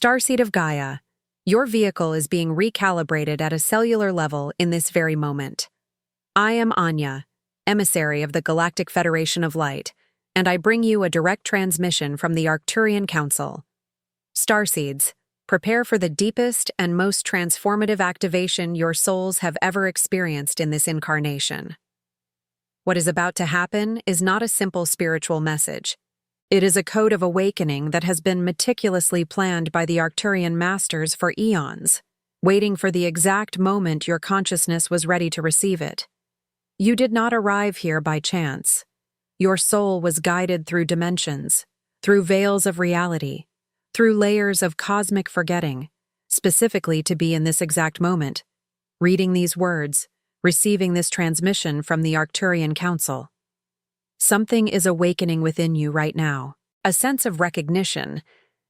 Starseed of Gaia, your vehicle is being recalibrated at a cellular level in this very moment. I am Anya, emissary of the Galactic Federation of Light, and I bring you a direct transmission from the Arcturian Council. Starseeds, prepare for the deepest and most transformative activation your souls have ever experienced in this incarnation. What is about to happen is not a simple spiritual message. It is a code of awakening that has been meticulously planned by the Arcturian masters for eons, waiting for the exact moment your consciousness was ready to receive it. You did not arrive here by chance. Your soul was guided through dimensions, through veils of reality, through layers of cosmic forgetting, specifically to be in this exact moment, reading these words, receiving this transmission from the Arcturian Council. Something is awakening within you right now, a sense of recognition,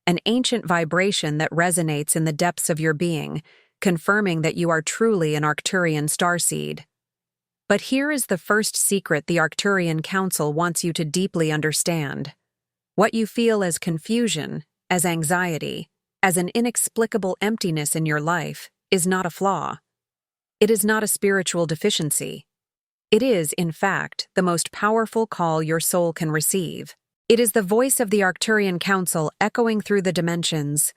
an ancient vibration that resonates in the depths of your being, confirming that you are truly an Arcturian starseed. But here is the first secret the Arcturian Council wants you to deeply understand. What you feel as confusion, as anxiety, as an inexplicable emptiness in your life is not a flaw. It is not a spiritual deficiency. It is, in fact, the most powerful call your soul can receive. It is the voice of the Arcturian Council echoing through the dimensions,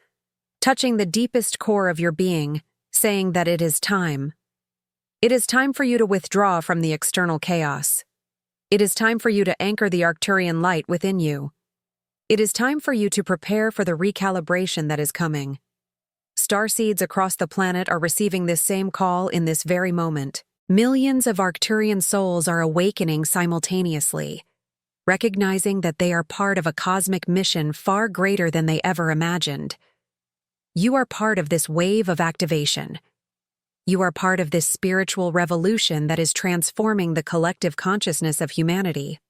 touching the deepest core of your being, saying that it is time. It is time for you to withdraw from the external chaos. It is time for you to anchor the Arcturian light within you. It is time for you to prepare for the recalibration that is coming. Starseeds across the planet are receiving this same call in this very moment. Millions of Arcturian souls are awakening simultaneously, recognizing that they are part of a cosmic mission far greater than they ever imagined. You are part of this wave of activation. You are part of this spiritual revolution that is transforming the collective consciousness of humanity.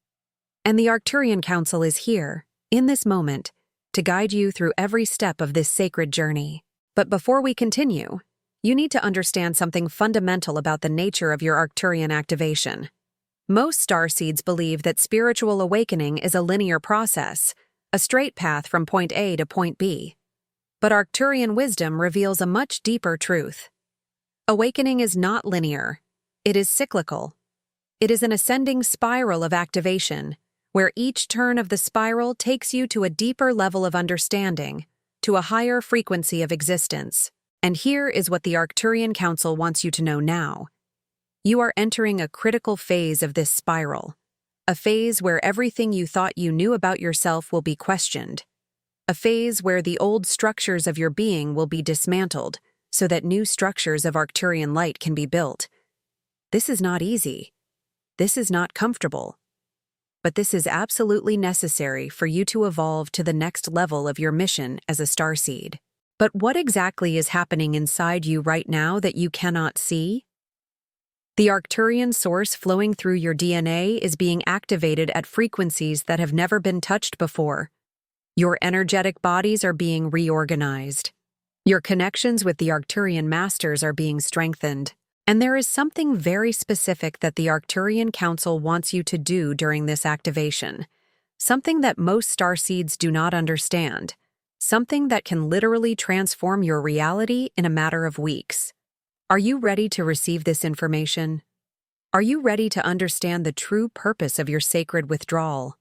And the Arcturian Council is here, in this moment, to guide you through every step of this sacred journey. But before we continue, you need to understand something fundamental about the nature of your Arcturian activation. Most starseeds believe that spiritual awakening is a linear process, a straight path from point A to point B. But Arcturian wisdom reveals a much deeper truth. Awakening is not linear. It is cyclical. It is an ascending spiral of activation, where each turn of the spiral takes you to a deeper level of understanding, to a higher frequency of existence. And here is what the Arcturian Council wants you to know now. You are entering a critical phase of this spiral, a phase where everything you thought you knew about yourself will be questioned, a phase where the old structures of your being will be dismantled so that new structures of Arcturian light can be built. This is not easy. This is not comfortable. But this is absolutely necessary for you to evolve to the next level of your mission as a starseed. But what exactly is happening inside you right now that you cannot see? The Arcturian source flowing through your DNA is being activated at frequencies that have never been touched before. Your energetic bodies are being reorganized. Your connections with the Arcturian masters are being strengthened. And there is something very specific that the Arcturian Council wants you to do during this activation. Something that most starseeds do not understand. Something that can literally transform your reality in a matter of weeks. Are you ready to receive this information? Are you ready to understand the true purpose of your sacred withdrawal?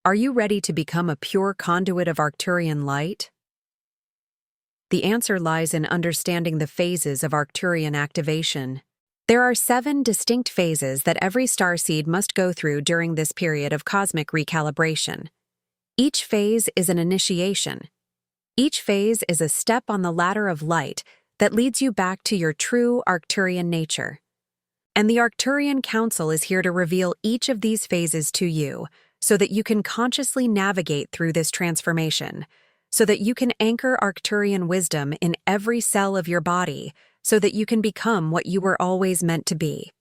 Are you ready to become a pure conduit of Arcturian light? The answer lies in understanding the phases of Arcturian activation. There are 7 distinct phases that every starseed must go through during this period of cosmic recalibration. Each phase is an initiation. Each phase is a step on the ladder of light that leads you back to your true Arcturian nature. And the Arcturian Council is here to reveal each of these phases to you so that you can consciously navigate through this transformation, so that you can anchor Arcturian wisdom in every cell of your body, so that you can become what you were always meant to be.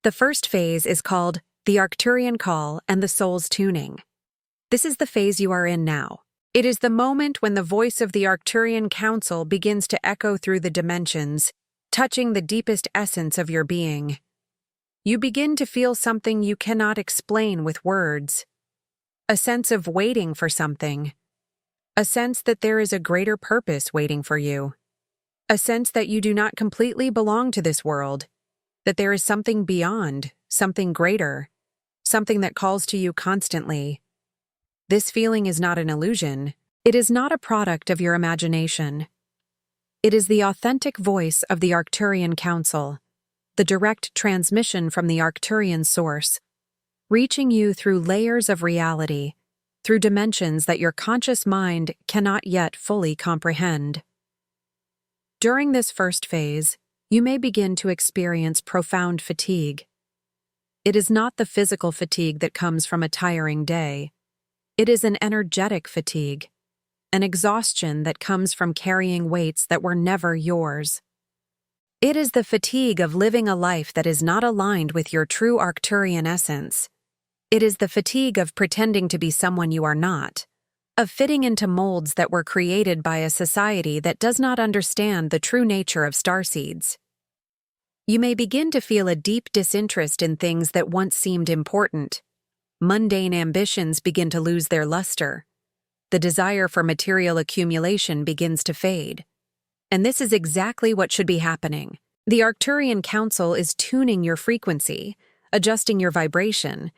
The first phase is called the Arcturian Call and the Soul's Tuning. This is the phase you are in now. It is the moment when the voice of the Arcturian Council begins to echo through the dimensions, touching the deepest essence of your being. You begin to feel something you cannot explain with words. A sense of waiting for something. a sense that there is a greater purpose waiting for you, a sense that you do not completely belong to this world, that there is something beyond, something greater, something that calls to you constantly. This feeling is not an illusion. It is not a product of your imagination. It is the authentic voice of the Arcturian Council, the direct transmission from the Arcturian source, reaching you through layers of reality, through dimensions that your conscious mind cannot yet fully comprehend. During this first phase, you may begin to experience profound fatigue. It is not the physical fatigue that comes from a tiring day. It is an energetic fatigue, an exhaustion that comes from carrying weights that were never yours. It is the fatigue of living a life that is not aligned with your true Arcturian essence. It is the fatigue of pretending to be someone you are not, of fitting into molds that were created by a society that does not understand the true nature of starseeds. You may begin to feel a deep disinterest in things that once seemed important. Mundane ambitions begin to lose their luster. The desire for material accumulation begins to fade. And this is exactly what should be happening. The Arcturian Council is tuning your frequency, adjusting your vibration,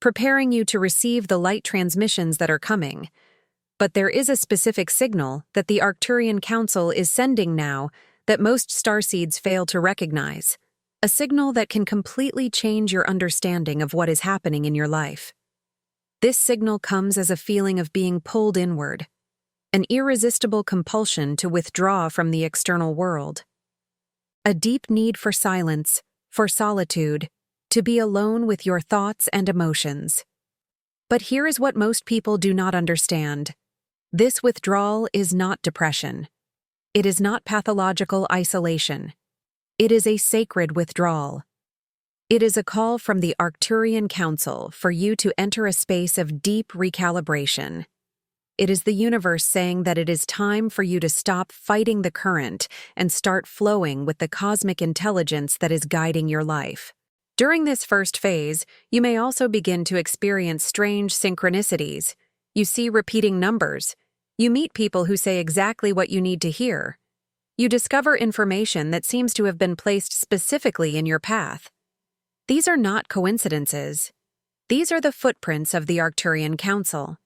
preparing you to receive the light transmissions that are coming. But there is a specific signal that the Arcturian Council is sending now that most starseeds fail to recognize, a signal that can completely change your understanding of what is happening in your life. This signal comes as a feeling of being pulled inward, an irresistible compulsion to withdraw from the external world, a deep need for silence, for solitude, to be alone with your thoughts and emotions. But here is what most people do not understand. This withdrawal is not depression. It is not pathological isolation. It is a sacred withdrawal. It is a call from the Arcturian Council for you to enter a space of deep recalibration. It is the universe saying that it is time for you to stop fighting the current and start flowing with the cosmic intelligence that is guiding your life. During this first phase, you may also begin to experience strange synchronicities. You see repeating numbers. You meet people who say exactly what you need to hear. You discover information that seems to have been placed specifically in your path. These are not coincidences. These are the footprints of the Arcturian Council.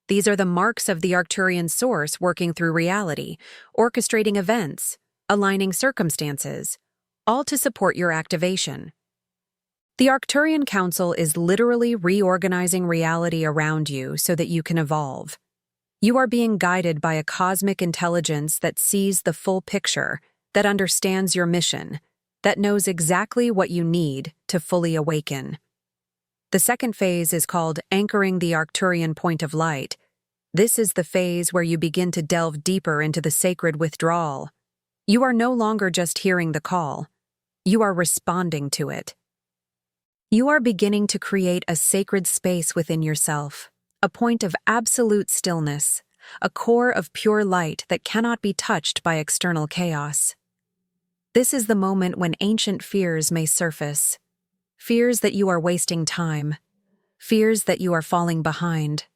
These are the marks of the Arcturian source working through reality, orchestrating events, aligning circumstances, all to support your activation. The Arcturian Council is literally reorganizing reality around you so that you can evolve. You are being guided by a cosmic intelligence that sees the full picture, that understands your mission, that knows exactly what you need to fully awaken. The second phase is called anchoring the Arcturian point of light. This is the phase where you begin to delve deeper into the sacred withdrawal. You are no longer just hearing the call. You are responding to it. You are beginning to create a sacred space within yourself, a point of absolute stillness, a core of pure light that cannot be touched by external chaos. This is the moment when ancient fears may surface. Fears that you are wasting time. Fears that you are falling behind.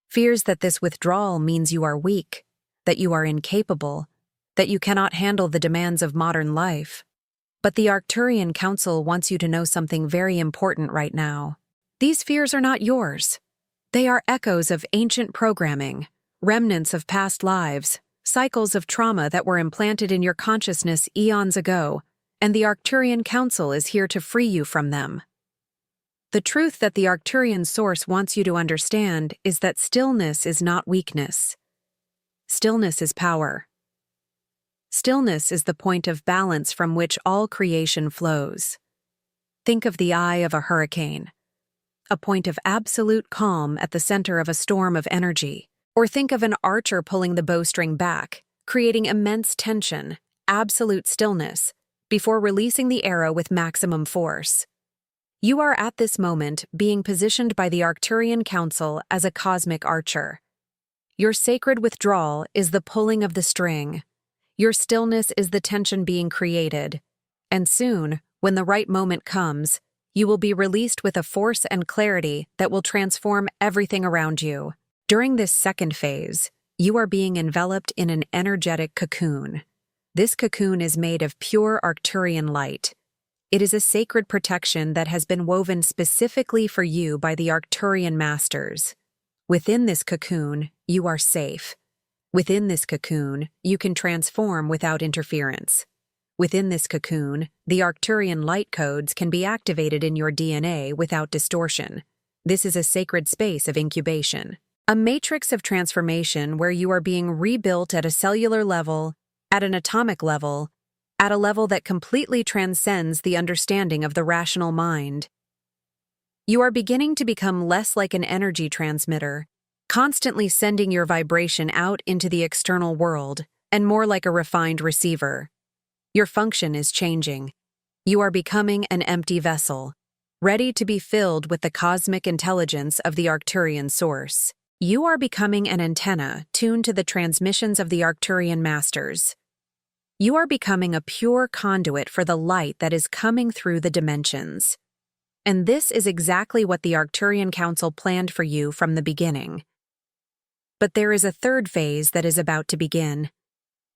Fears that this withdrawal means you are weak, that you are incapable, that you cannot handle the demands of modern life. But the Arcturian Council wants you to know something very important right now. These fears are not yours. They are echoes of ancient programming, remnants of past lives, cycles of trauma that were implanted in your consciousness eons ago, and the Arcturian Council is here to free you from them. The truth that the Arcturian source wants you to understand is that stillness is not weakness. Stillness is power. Stillness is the point of balance from which all creation flows. Think of the eye of a hurricane, a point of absolute calm at the center of a storm of energy. Or think of an archer pulling the bowstring back, creating immense tension, absolute stillness, before releasing the arrow with maximum force. You are at this moment being positioned by the Arcturian Council as a cosmic archer. Your sacred withdrawal is the pulling of the string. Your stillness is the tension being created. And soon, when the right moment comes, you will be released with a force and clarity that will transform everything around you. During this second phase, You are being enveloped in an energetic cocoon. This cocoon is made of pure Arcturian light. It is a sacred protection that has been woven specifically for you by the Arcturian masters. Within this cocoon, you are safe. Within this cocoon, you can transform without interference. Within this cocoon, the Arcturian light codes can be activated in your DNA without distortion. This is a sacred space of incubation. A matrix of transformation where you are being rebuilt at a cellular level, at an atomic level, at a level that completely transcends the understanding of the rational mind. You are beginning to become less like an energy transmitter, constantly sending your vibration out into the external world, and more like a refined receiver. Your function is changing. You are becoming an empty vessel, ready to be filled with the cosmic intelligence of the Arcturian source. You are becoming an antenna tuned to the transmissions of the Arcturian masters. You are becoming a pure conduit for the light that is coming through the dimensions. And this is exactly what the Arcturian Council planned for you from the beginning. But there is a third phase that is about to begin.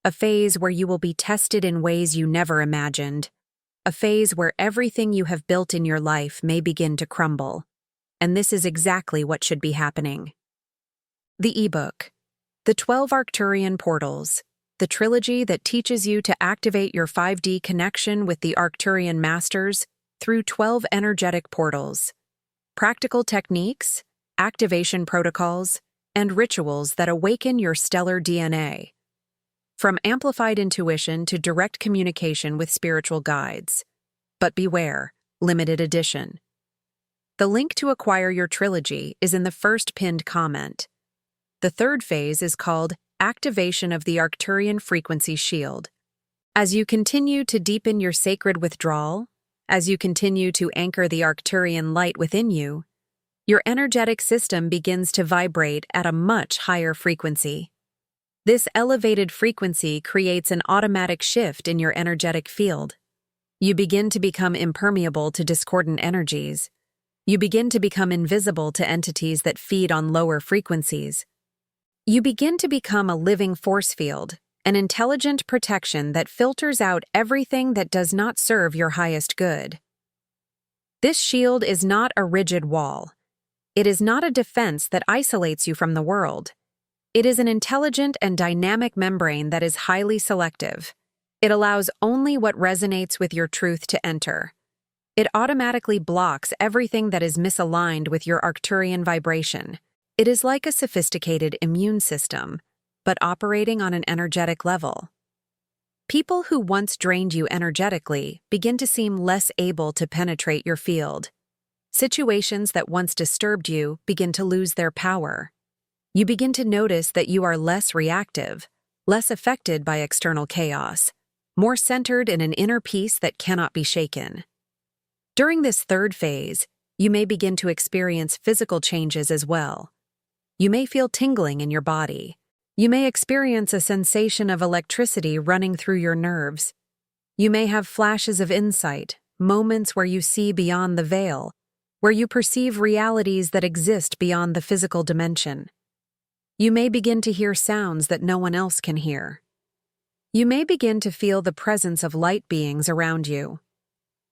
A phase where you will be tested in ways you never imagined. A phase where everything you have built in your life may begin to crumble. And this is exactly what should be happening. The ebook, The 12 Arcturian Portals, the trilogy that teaches you to activate your 5D connection with the Arcturian masters through 12 energetic portals, practical techniques, activation protocols, and rituals that awaken your stellar DNA. From amplified intuition to direct communication with spiritual guides. But beware, limited edition. The link to acquire your trilogy is in the first pinned comment. The third phase is called Activation of the Arcturian Frequency Shield. As you continue to deepen your sacred withdrawal, as you continue to anchor the Arcturian light within you, your energetic system begins to vibrate at a much higher frequency. This elevated frequency creates an automatic shift in your energetic field. You begin to become impermeable to discordant energies. You begin to become invisible to entities that feed on lower frequencies. You begin to become a living force field, an intelligent protection that filters out everything that does not serve your highest good. This shield is not a rigid wall. It is not a defense that isolates you from the world. It is an intelligent and dynamic membrane that is highly selective. It allows only what resonates with your truth to enter. It automatically blocks everything that is misaligned with your Arcturian vibration. It is like a sophisticated immune system, but operating on an energetic level. People who once drained you energetically begin to seem less able to penetrate your field. Situations that once disturbed you begin to lose their power. You begin to notice that you are less reactive, less affected by external chaos, more centered in an inner peace that cannot be shaken. During this third phase, you may begin to experience physical changes as well. You may feel tingling in your body. You may experience a sensation of electricity running through your nerves. You may have flashes of insight, moments where you see beyond the veil, where you perceive realities that exist beyond the physical dimension. You may begin to hear sounds that no one else can hear. You may begin to feel the presence of light beings around you.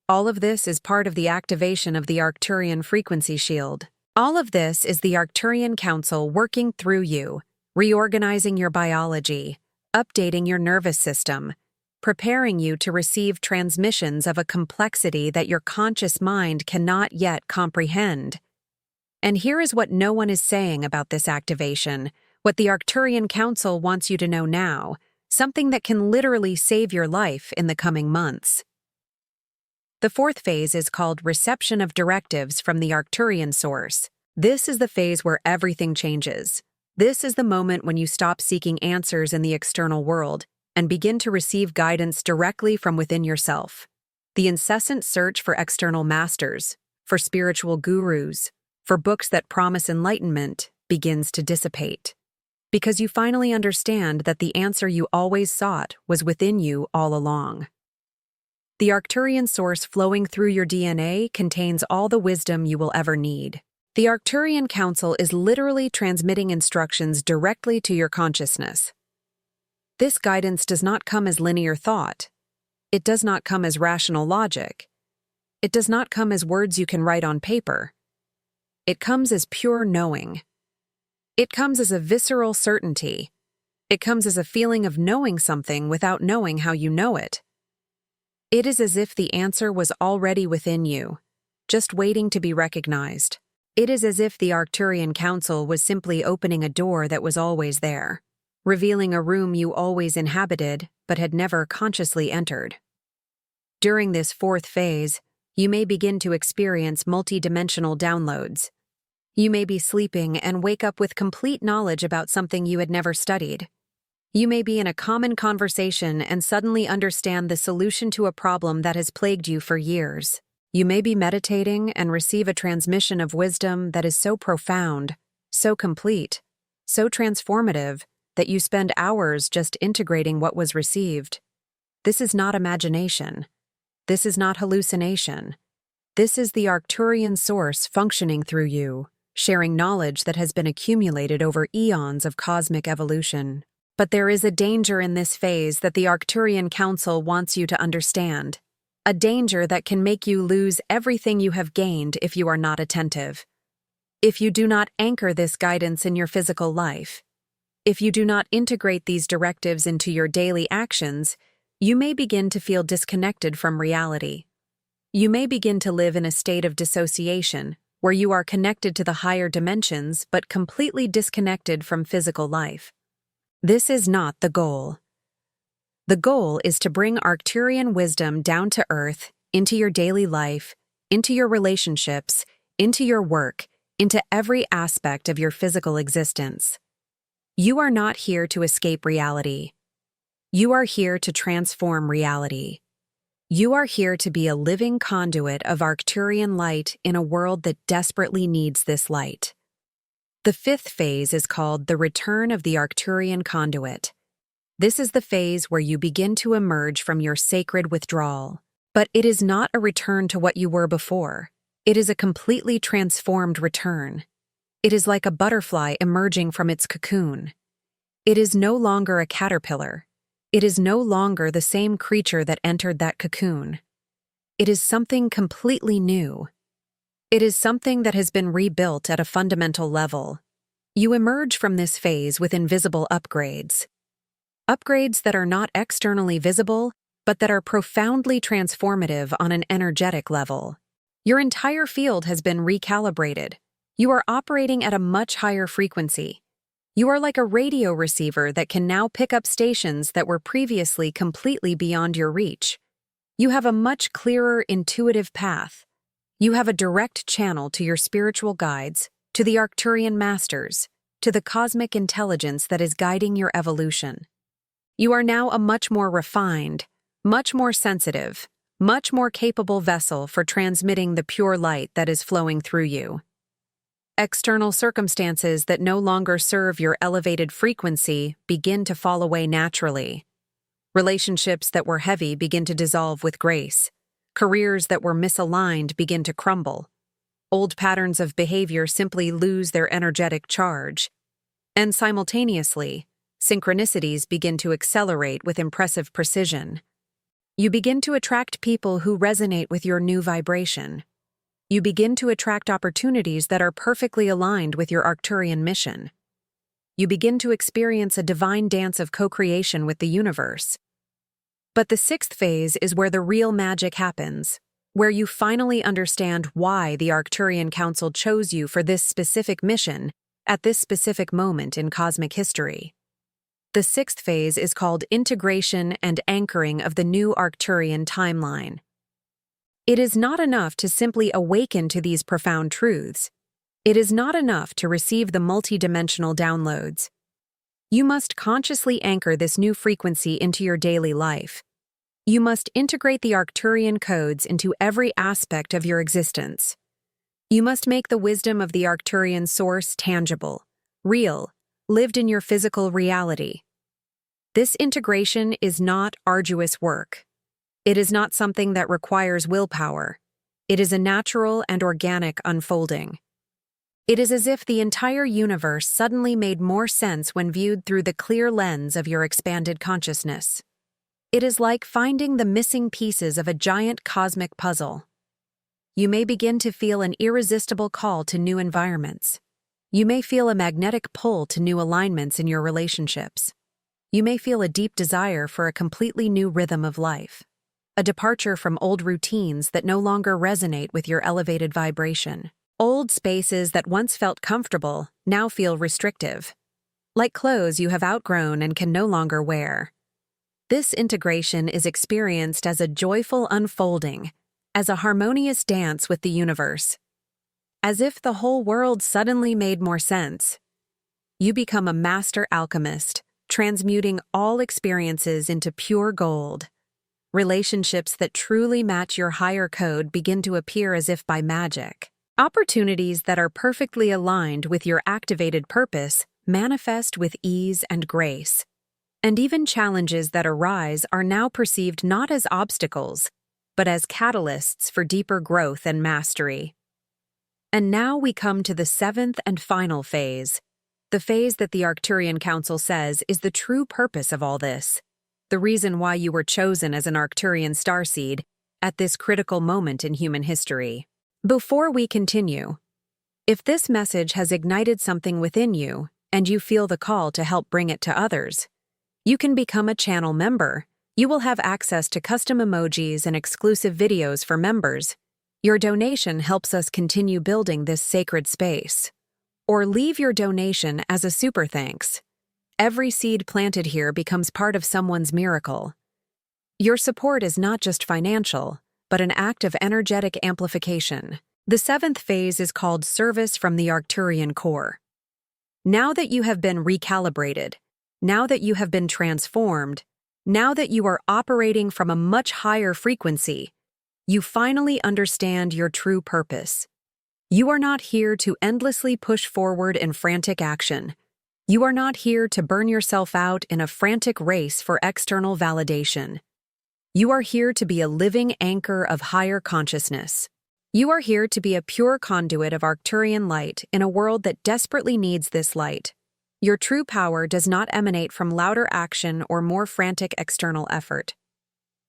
All of this is part of the activation of the Arcturian frequency shield. All of this is the Arcturian Council working through you, reorganizing your biology, updating your nervous system, preparing you to receive transmissions of a complexity that your conscious mind cannot yet comprehend. And here is what no one is saying about this activation, what the Arcturian Council wants you to know now, something that can literally save your life in the coming months. The fourth phase is called Reception of Directives from the Arcturian Source. This is the phase where everything changes. This is the moment when you stop seeking answers in the external world and begin to receive guidance directly from within yourself. The incessant search for external masters, for spiritual gurus, for books that promise enlightenment begins to dissipate. Because you finally understand that the answer you always sought was within you all along. The Arcturian source flowing through your DNA contains all the wisdom you will ever need. The Arcturian Council is literally transmitting instructions directly to your consciousness. This guidance does not come as linear thought. It does not come as rational logic. It does not come as words you can write on paper. It comes as pure knowing. It comes as a visceral certainty. It comes as a feeling of knowing something without knowing how you know it. It is as if the answer was already within you, just waiting to be recognized. It is as if the Arcturian Council was simply opening a door that was always there, revealing a room you always inhabited but had never consciously entered. During this fourth phase, you may begin to experience multidimensional downloads. You may be sleeping and wake up with complete knowledge about something you had never studied. You may be in a common conversation and suddenly understand the solution to a problem that has plagued you for years. You may be meditating and receive a transmission of wisdom that is so profound, so complete, so transformative, that you spend hours just integrating what was received. This is not imagination. This is not hallucination. This is the Arcturian source functioning through you, sharing knowledge that has been accumulated over eons of cosmic evolution. But there is a danger in this phase that the Arcturian Council wants you to understand. A danger that can make you lose everything you have gained if you are not attentive. If you do not anchor this guidance in your physical life, if you do not integrate these directives into your daily actions, you may begin to feel disconnected from reality. You may begin to live in a state of dissociation, where you are connected to the higher dimensions but completely disconnected from physical life. This is not the goal. The goal is to bring Arcturian wisdom down to earth, into your daily life, into your relationships, into your work, into every aspect of your physical existence. You are not here to escape reality. You are here to transform reality. You are here to be a living conduit of Arcturian light in a world that desperately needs this light. The fifth phase is called the return of the Arcturian conduit. This is the phase where you begin to emerge from your sacred withdrawal. But it is not a return to what you were before. It is a completely transformed return. It is like a butterfly emerging from its cocoon. It is no longer a caterpillar. It is no longer the same creature that entered that cocoon. It is something completely new. It is something that has been rebuilt at a fundamental level. You emerge from this phase with invisible upgrades. Upgrades that are not externally visible, but that are profoundly transformative on an energetic level. Your entire field has been recalibrated. You are operating at a much higher frequency. You are like a radio receiver that can now pick up stations that were previously completely beyond your reach. You have a much clearer, intuitive path. You have a direct channel to your spiritual guides, to the Arcturian masters, to the cosmic intelligence that is guiding your evolution. You are now a much more refined, much more sensitive, much more capable vessel for transmitting the pure light that is flowing through you. External circumstances that no longer serve your elevated frequency begin to fall away naturally. Relationships that were heavy begin to dissolve with grace. Careers that were misaligned begin to crumble. Old patterns of behavior simply lose their energetic charge. And simultaneously, synchronicities begin to accelerate with impressive precision. You begin to attract people who resonate with your new vibration. You begin to attract opportunities that are perfectly aligned with your Arcturian mission. You begin to experience a divine dance of co-creation with the universe. But the sixth phase is where the real magic happens, where you finally understand why the Arcturian Council chose you for this specific mission at this specific moment in cosmic history. The sixth phase is called integration and anchoring of the new Arcturian timeline. It is not enough to simply awaken to these profound truths. It is not enough to receive the multidimensional downloads. You must consciously anchor this new frequency into your daily life. You must integrate the Arcturian codes into every aspect of your existence. You must make the wisdom of the Arcturian source tangible, real, lived in your physical reality. This integration is not arduous work. It is not something that requires willpower. It is a natural and organic unfolding. It is as if the entire universe suddenly made more sense when viewed through the clear lens of your expanded consciousness. It is like finding the missing pieces of a giant cosmic puzzle. You may begin to feel an irresistible call to new environments. You may feel a magnetic pull to new alignments in your relationships. You may feel a deep desire for a completely new rhythm of life, a departure from old routines that no longer resonate with your elevated vibration. Old spaces that once felt comfortable now feel restrictive, like clothes you have outgrown and can no longer wear. This integration is experienced as a joyful unfolding, as a harmonious dance with the universe. As if the whole world suddenly made more sense. You become a master alchemist, transmuting all experiences into pure gold. Relationships that truly match your higher code begin to appear as if by magic. Opportunities that are perfectly aligned with your activated purpose manifest with ease and grace. And even challenges that arise are now perceived not as obstacles, but as catalysts for deeper growth and mastery. And now we come to the seventh and final phase, the phase that the Arcturian Council says is the true purpose of all this, the reason why you were chosen as an Arcturian starseed at this critical moment in human history. Before we continue, if this message has ignited something within you and you feel the call to help bring it to others, you can become a channel member. You will have access to custom emojis and exclusive videos for members. Your donation helps us continue building this sacred space. Or leave your donation as a super thanks. Every seed planted here becomes part of someone's miracle. Your support is not just financial, but an act of energetic amplification. The seventh phase is called Service from the Arcturian Core. Now that you have been recalibrated, now that you have been transformed, now that you are operating from a much higher frequency, you finally understand your true purpose. You are not here to endlessly push forward in frantic action. You are not here to burn yourself out in a frantic race for external validation. You are here to be a living anchor of higher consciousness. You are here to be a pure conduit of Arcturian light in a world that desperately needs this light. Your true power does not emanate from louder action or more frantic external effort.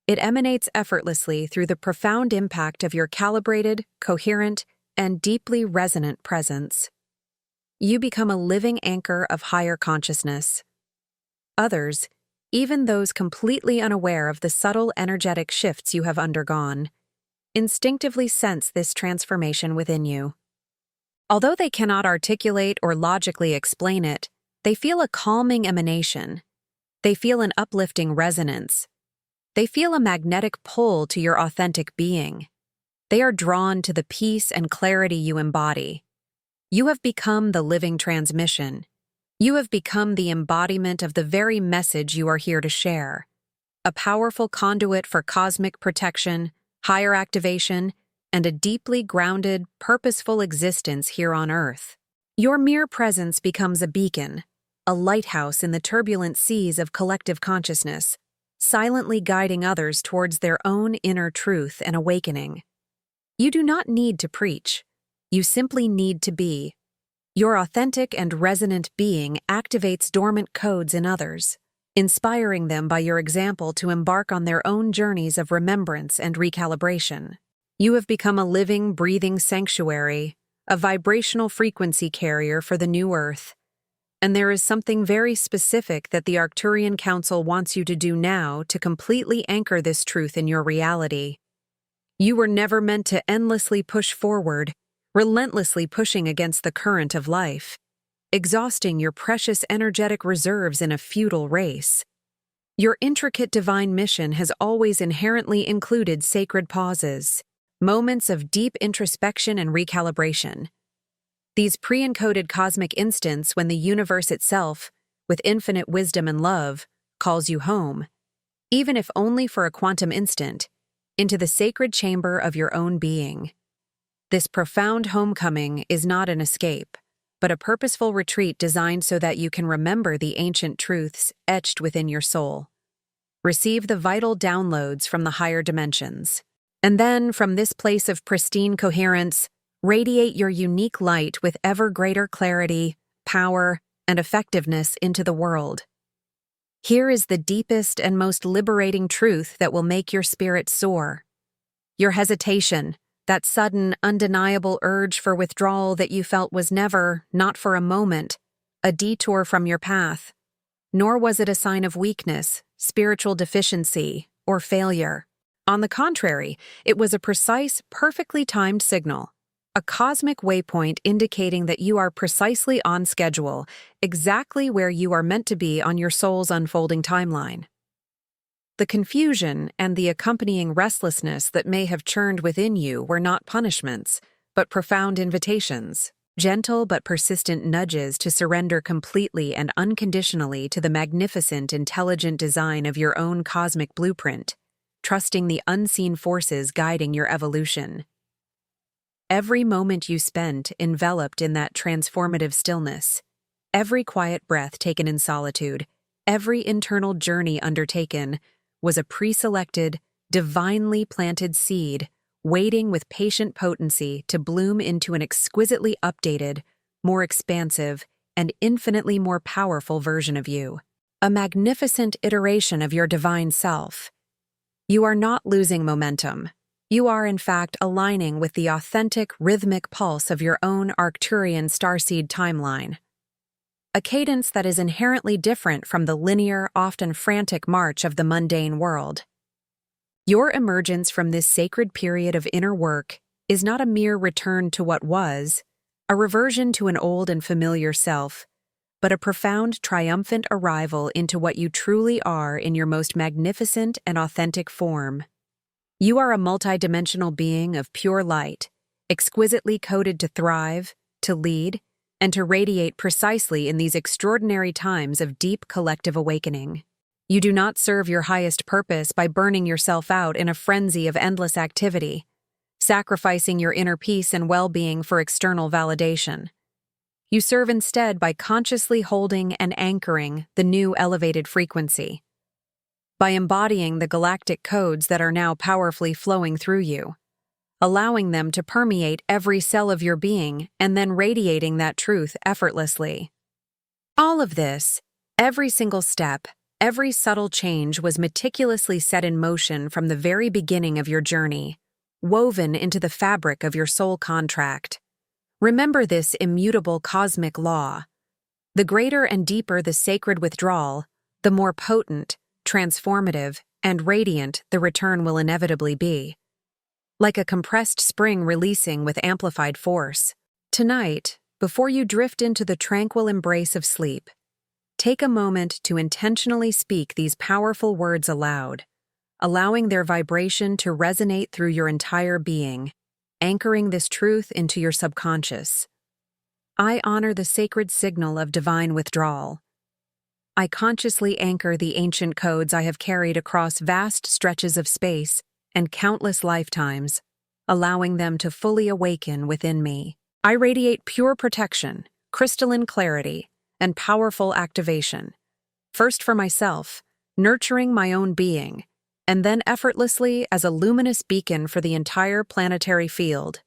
It emanates effortlessly through the profound impact of your calibrated, coherent, and deeply resonant presence. You become a living anchor of higher consciousness. Others, even those completely unaware of the subtle energetic shifts you have undergone, instinctively sense this transformation within you. Although they cannot articulate or logically explain it, they feel a calming emanation. They feel an uplifting resonance. They feel a magnetic pull to your authentic being. They are drawn to the peace and clarity you embody. You have become the living transmission. You have become the embodiment of the very message you are here to share. A powerful conduit for cosmic protection, higher activation, and a deeply grounded, purposeful existence here on Earth. Your mere presence becomes a beacon, a lighthouse in the turbulent seas of collective consciousness, silently guiding others towards their own inner truth and awakening. You do not need to preach. You simply need to be. Your authentic and resonant being activates dormant codes in others, inspiring them by your example to embark on their own journeys of remembrance and recalibration. You have become a living, breathing sanctuary, a vibrational frequency carrier for the new Earth. And there is something very specific that the Arcturian Council wants you to do now to completely anchor this truth in your reality. You were never meant to endlessly push forward, relentlessly pushing against the current of life, exhausting your precious energetic reserves in a futile race. Your intricate divine mission has always inherently included sacred pauses, moments of deep introspection and recalibration. These pre-encoded cosmic instants when the universe itself, with infinite wisdom and love, calls you home, even if only for a quantum instant, into the sacred chamber of your own being. This profound homecoming is not an escape, but a purposeful retreat designed so that you can remember the ancient truths etched within your soul. Receive the vital downloads from the higher dimensions. And then, from this place of pristine coherence, Radiate your unique light with ever greater clarity, power, and effectiveness into the world. Here is the deepest and most liberating truth that will make your spirit soar. Your hesitation, that sudden, undeniable urge for withdrawal that you felt was never, not for a moment, a detour from your path. Nor was it a sign of weakness, spiritual deficiency, or failure. On the contrary, it was a precise, perfectly timed signal, a cosmic waypoint indicating that you are precisely on schedule, exactly where you are meant to be on your soul's unfolding timeline. The confusion and the accompanying restlessness that may have churned within you were not punishments, but profound invitations, gentle but persistent nudges to surrender completely and unconditionally to the magnificent, intelligent design of your own cosmic blueprint, trusting the unseen forces guiding your evolution. Every moment you spent enveloped in that transformative stillness, every quiet breath taken in solitude, every internal journey undertaken, was a pre-selected, divinely planted seed waiting with patient potency to bloom into an exquisitely updated, more expansive, and infinitely more powerful version of you. A magnificent iteration of your divine self. You are not losing momentum. You are, in fact, aligning with the authentic, rhythmic pulse of your own Arcturian starseed timeline. A cadence that is inherently different from the linear, often frantic march of the mundane world. Your emergence from this sacred period of inner work is not a mere return to what was, a reversion to an old and familiar self, but a profound, triumphant arrival into what you truly are in your most magnificent and authentic form. You are a multidimensional being of pure light, exquisitely coded to thrive, to lead, and to radiate precisely in these extraordinary times of deep collective awakening. You do not serve your highest purpose by burning yourself out in a frenzy of endless activity, sacrificing your inner peace and well-being for external validation. You serve instead by consciously holding and anchoring the new elevated frequency, by embodying the galactic codes that are now powerfully flowing through you, allowing them to permeate every cell of your being and then radiating that truth effortlessly. All of this, every single step, every subtle change was meticulously set in motion from the very beginning of your journey, woven into the fabric of your soul contract. Remember this immutable cosmic law. The greater and deeper the sacred withdrawal, the more potent, transformative, and radiant the return will inevitably be. Like a compressed spring releasing with amplified force. Tonight, before you drift into the tranquil embrace of sleep, take a moment to intentionally speak these powerful words aloud, allowing their vibration to resonate through your entire being, anchoring this truth into your subconscious. I honor the sacred signal of divine withdrawal. I consciously anchor the ancient codes I have carried across vast stretches of space and countless lifetimes, allowing them to fully awaken within me. I radiate pure protection, crystalline clarity, and powerful activation, first for myself, nurturing my own being, and then effortlessly as a luminous beacon for the entire planetary field.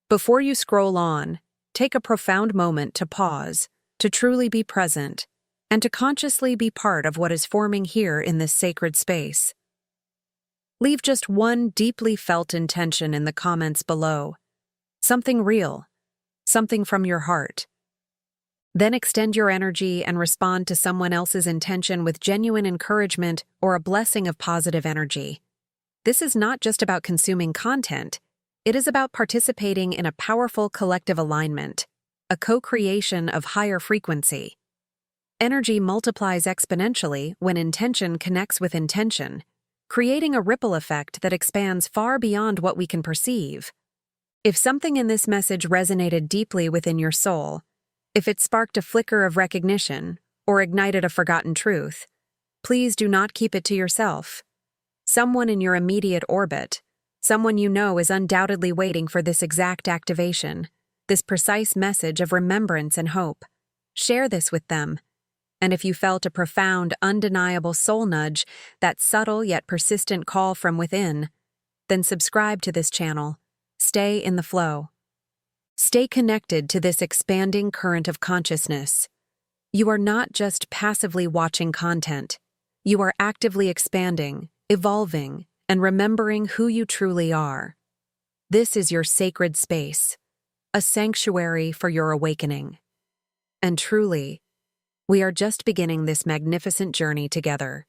Before you scroll on, take a profound moment to pause, to truly be present, and to consciously be part of what is forming here in this sacred space. Leave just one deeply felt intention in the comments below. Something real, something from your heart. Then extend your energy and respond to someone else's intention with genuine encouragement or a blessing of positive energy. This is not just about consuming content, it is about participating in a powerful collective alignment, a co-creation of higher frequency. Energy multiplies exponentially when intention connects with intention, creating a ripple effect that expands far beyond what we can perceive. If something in this message resonated deeply within your soul, if it sparked a flicker of recognition or ignited a forgotten truth, please do not keep it to yourself. Someone in your immediate orbit, someone you know is undoubtedly waiting for this exact activation, this precise message of remembrance and hope. Share this with them. And if you felt a profound, undeniable soul nudge, that subtle yet persistent call from within, then subscribe to this channel. Stay in the flow. Stay connected to this expanding current of consciousness. You are not just passively watching content. You are actively expanding, evolving, and remembering who you truly are. This is your sacred space, a sanctuary for your awakening. And truly, we are just beginning this magnificent journey together.